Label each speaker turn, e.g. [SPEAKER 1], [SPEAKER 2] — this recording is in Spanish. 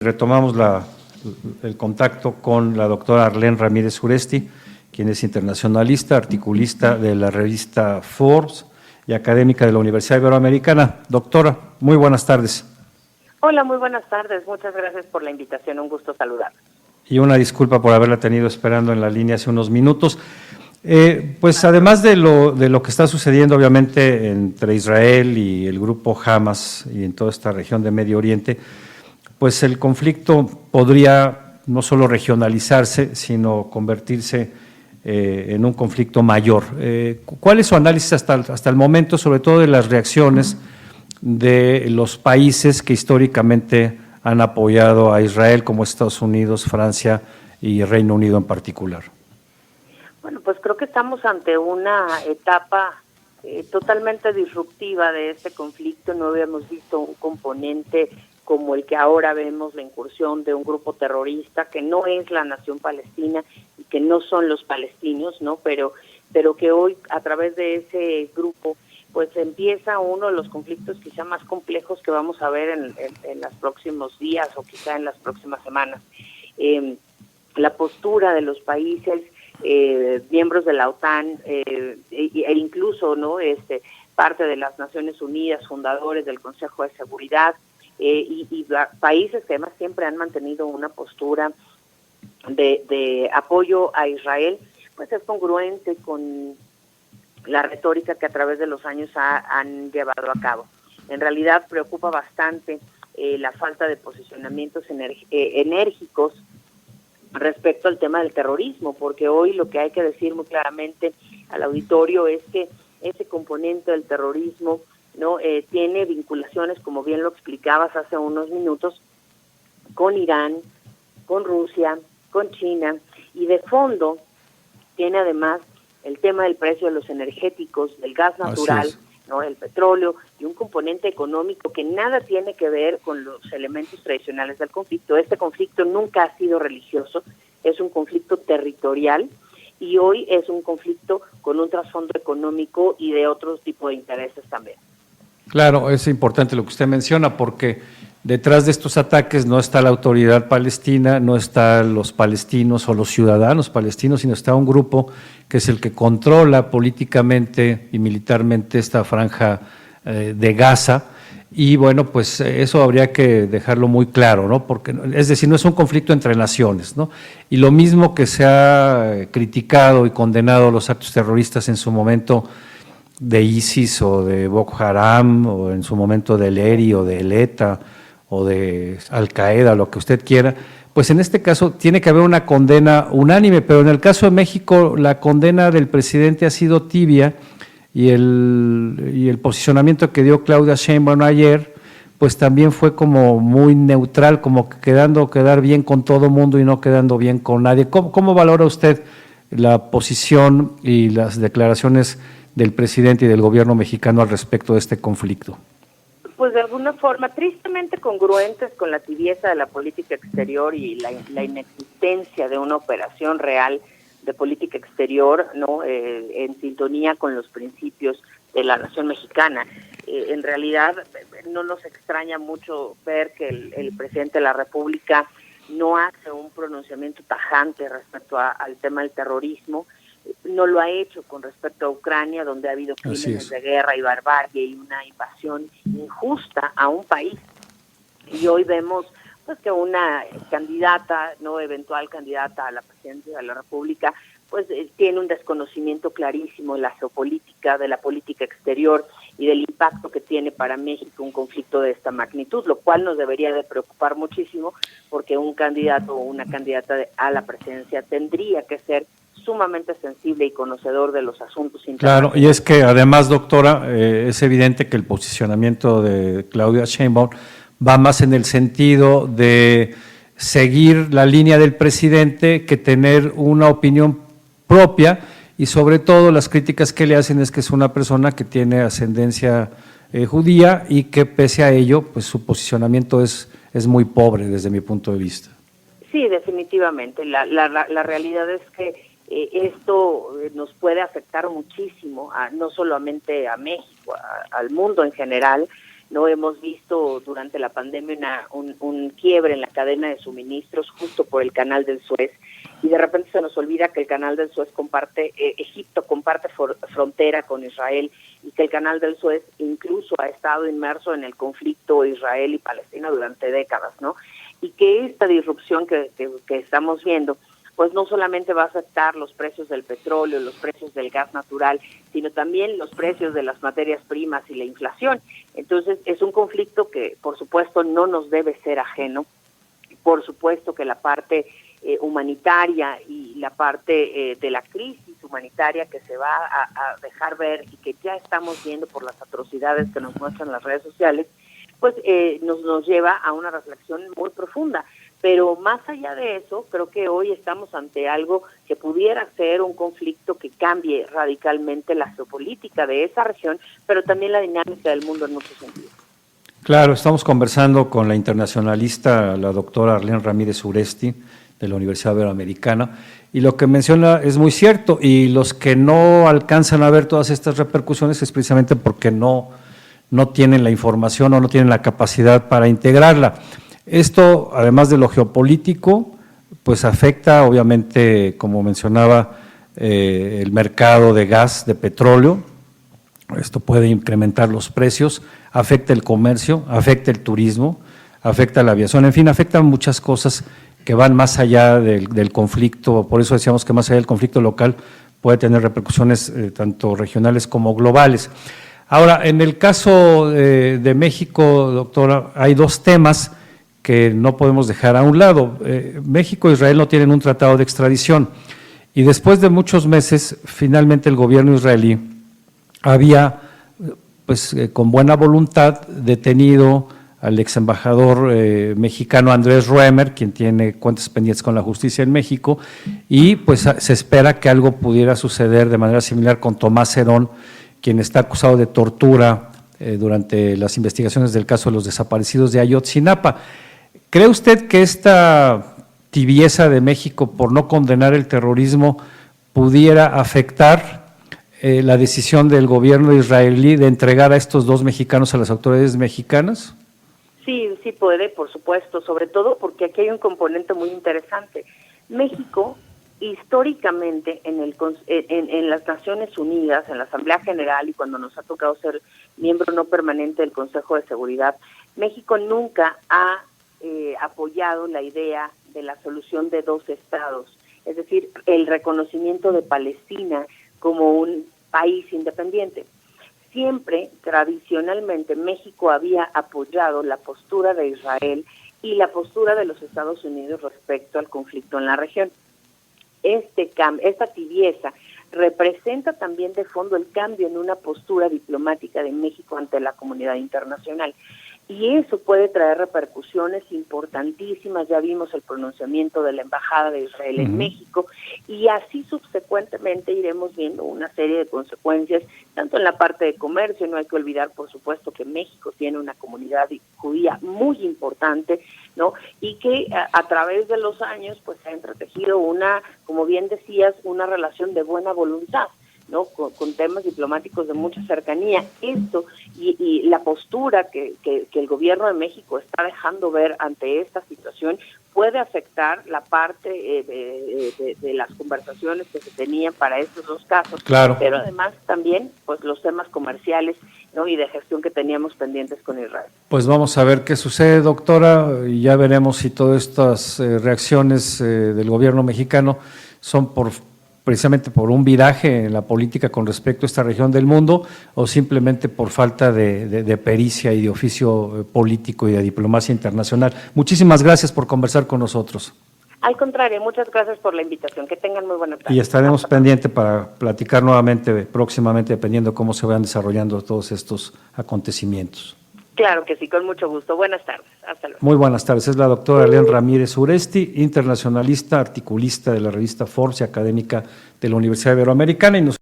[SPEAKER 1] Retomamos el contacto con la doctora Arlén Ramírez Uresti, quien es internacionalista, articulista de la revista Forbes y académica de la Universidad Iberoamericana. Doctora, muy buenas tardes.
[SPEAKER 2] Hola, muy buenas tardes. Muchas gracias por la invitación. Un gusto saludar.
[SPEAKER 1] Y una disculpa por haberla tenido esperando en la línea hace unos minutos. Pues además de lo que está sucediendo obviamente entre Israel y el grupo Hamas y en toda esta región de Medio Oriente, pues el conflicto podría no solo regionalizarse, sino convertirse en un conflicto mayor. ¿Cuál es su análisis hasta el momento, sobre todo de las reacciones de los países que históricamente han apoyado a Israel, como Estados Unidos, Francia y Reino Unido en particular?
[SPEAKER 2] Bueno, pues creo que estamos ante una etapa totalmente disruptiva de este conflicto. No habíamos visto un componente como el que ahora vemos, la incursión de un grupo terrorista que no es la nación palestina y que no son los palestinos, ¿no? Pero que hoy a través de ese grupo pues empieza uno de los conflictos quizá más complejos que vamos a ver en los próximos días o quizá en las próximas semanas. La postura de los países miembros de la OTAN e incluso no parte de las Naciones Unidas, fundadores del Consejo de Seguridad, y países que además siempre han mantenido una postura de apoyo a Israel, pues es congruente con la retórica que a través de los años han llevado a cabo. En realidad preocupa bastante la falta de posicionamientos enérgicos respecto al tema del terrorismo, porque hoy lo que hay que decir muy claramente al auditorio es que ese componente del terrorismo no tiene vinculaciones, como bien lo explicabas hace unos minutos, con Irán, con Rusia, con China, y de fondo tiene además el tema del precio de los energéticos, del gas natural, ¿no? El petróleo, y un componente económico que nada tiene que ver con los elementos tradicionales del conflicto. Este conflicto nunca ha sido religioso, es un conflicto territorial, y hoy es un conflicto con un trasfondo económico y de otro tipo de intereses también.
[SPEAKER 1] Claro, es importante lo que usted menciona, porque detrás de estos ataques no está la autoridad palestina, no están los palestinos o los ciudadanos palestinos, sino está un grupo que es el que controla políticamente y militarmente esta franja de Gaza. Y bueno, pues eso habría que dejarlo muy claro, ¿no? Porque, es decir, no es un conflicto entre naciones, ¿no? Y lo mismo que se ha criticado y condenado los actos terroristas en su momento de ISIS o de Boko Haram, o en su momento del ERI o del ETA o de Al-Qaeda, lo que usted quiera, pues en este caso tiene que haber una condena unánime, pero en el caso de México la condena del presidente ha sido tibia, y el posicionamiento que dio Claudia Sheinbaum ayer, pues también fue como muy neutral, como quedar bien con todo mundo y no quedando bien con nadie. ¿Cómo valora usted la posición y las declaraciones del presidente y del gobierno mexicano al respecto de este conflicto?
[SPEAKER 2] Pues de alguna forma tristemente congruentes con la tibieza de la política exterior y la inexistencia de una operación real de política exterior, no en sintonía con los principios de la nación mexicana. En realidad no nos extraña mucho ver que el presidente de la República no hace un pronunciamiento tajante respecto al tema del terrorismo. No lo ha hecho con respecto a Ucrania, donde ha habido crímenes de guerra y barbarie y una invasión injusta a un país. Y hoy vemos pues que una candidata, no eventual candidata a la presidencia de la República, pues tiene un desconocimiento clarísimo de la geopolítica, de la política exterior y del impacto que tiene para México un conflicto de esta magnitud, lo cual nos debería de preocupar muchísimo, porque un candidato o una candidata a la presidencia tendría que ser sumamente sensible y conocedor de los asuntos internacionales.
[SPEAKER 1] Claro, y es que además, doctora, es evidente que el posicionamiento de Claudia Sheinbaum va más en el sentido de seguir la línea del presidente que tener una opinión propia, y sobre todo las críticas que le hacen es que es una persona que tiene ascendencia judía y que pese a ello, pues su posicionamiento es muy pobre desde mi punto de vista.
[SPEAKER 2] Sí, definitivamente. La realidad es que esto nos puede afectar muchísimo, no solamente a México, al mundo en general, No hemos visto durante la pandemia un quiebre en la cadena de suministros justo por el canal del Suez, y de repente se nos olvida que el canal del Suez Egipto comparte frontera con Israel, y que el canal del Suez incluso ha estado inmerso en el conflicto Israel y Palestina durante décadas, ¿no? Y que esta disrupción que estamos viendo, pues no solamente va a afectar los precios del petróleo, los precios del gas natural, sino también los precios de las materias primas y la inflación. Entonces, es un conflicto que, por supuesto, no nos debe ser ajeno. Por supuesto que la parte humanitaria y la parte de la crisis humanitaria que se va a dejar ver y que ya estamos viendo por las atrocidades que nos muestran las redes sociales, pues nos lleva a una reflexión muy profunda. Pero más allá de eso, creo que hoy estamos ante algo que pudiera ser un conflicto que cambie radicalmente la geopolítica de esa región, pero también la dinámica del mundo en muchos sentidos.
[SPEAKER 1] Claro, estamos conversando con la internacionalista, la doctora Arlén Ramírez Uresti, de la Universidad Iberoamericana, y lo que menciona es muy cierto, y los que no alcanzan a ver todas estas repercusiones es precisamente porque no tienen la información o no tienen la capacidad para integrarla. Esto, además de lo geopolítico, pues afecta obviamente, como mencionaba, el mercado de gas, de petróleo. Esto puede incrementar los precios, afecta el comercio, afecta el turismo, afecta la aviación, en fin, afectan muchas cosas que van más allá del conflicto. Por eso decíamos que más allá del conflicto local puede tener repercusiones tanto regionales como globales. Ahora, en el caso de México, doctora, hay dos temas que no podemos dejar a un lado. México e Israel no tienen un tratado de extradición, y después de muchos meses, finalmente el gobierno israelí había, pues con buena voluntad, detenido al ex embajador mexicano Andrés Roemer, quien tiene cuentas pendientes con la justicia en México, y pues se espera que algo pudiera suceder de manera similar con Tomás Herón, quien está acusado de tortura durante las investigaciones del caso de los desaparecidos de Ayotzinapa. ¿Cree usted que esta tibieza de México por no condenar el terrorismo pudiera afectar la decisión del gobierno israelí de entregar a estos dos mexicanos a las autoridades mexicanas?
[SPEAKER 2] Sí, sí puede, por supuesto, sobre todo porque aquí hay un componente muy interesante. México, históricamente, en las Naciones Unidas, en la Asamblea General y cuando nos ha tocado ser miembro no permanente del Consejo de Seguridad, México nunca ha apoyado la idea de la solución de dos estados, es decir, el reconocimiento de Palestina como un país independiente. Siempre, tradicionalmente, México había apoyado la postura de Israel y la postura de los Estados Unidos respecto al conflicto en la región. Esta tibieza representa también de fondo el cambio en una postura diplomática de México ante la comunidad internacional. Y eso puede traer repercusiones importantísimas. Ya vimos el pronunciamiento de la Embajada de Israel en México, y así subsecuentemente iremos viendo una serie de consecuencias, tanto en la parte de comercio. No hay que olvidar, por supuesto, que México tiene una comunidad judía muy importante, ¿no? Y que a través de los años pues se ha entretejido una, como bien decías, una relación de buena voluntad, ¿no? Con temas diplomáticos de mucha cercanía. Esto y la postura que el gobierno de México está dejando ver ante esta situación puede afectar la parte de las conversaciones que se tenían para estos dos casos,
[SPEAKER 1] claro,
[SPEAKER 2] pero además también pues los temas comerciales, ¿no? Y de gestión que teníamos pendientes con Israel.
[SPEAKER 1] Pues vamos a ver qué sucede, doctora, y ya veremos si todas estas reacciones del gobierno mexicano son precisamente por un viraje en la política con respecto a esta región del mundo, o simplemente por falta de pericia y de oficio político y de diplomacia internacional. Muchísimas gracias por conversar con nosotros.
[SPEAKER 2] Al contrario, muchas gracias por la invitación. Que tengan muy buena tarde.
[SPEAKER 1] Y estaremos pendientes para platicar nuevamente próximamente, dependiendo cómo se vayan desarrollando todos estos acontecimientos.
[SPEAKER 2] Claro que sí, con mucho gusto. Buenas tardes. Hasta luego.
[SPEAKER 1] Muy buenas tardes. Es la doctora Arlén Ramírez Uresti, internacionalista, articulista de la revista Forbes y académica de la Universidad Iberoamericana. Y nos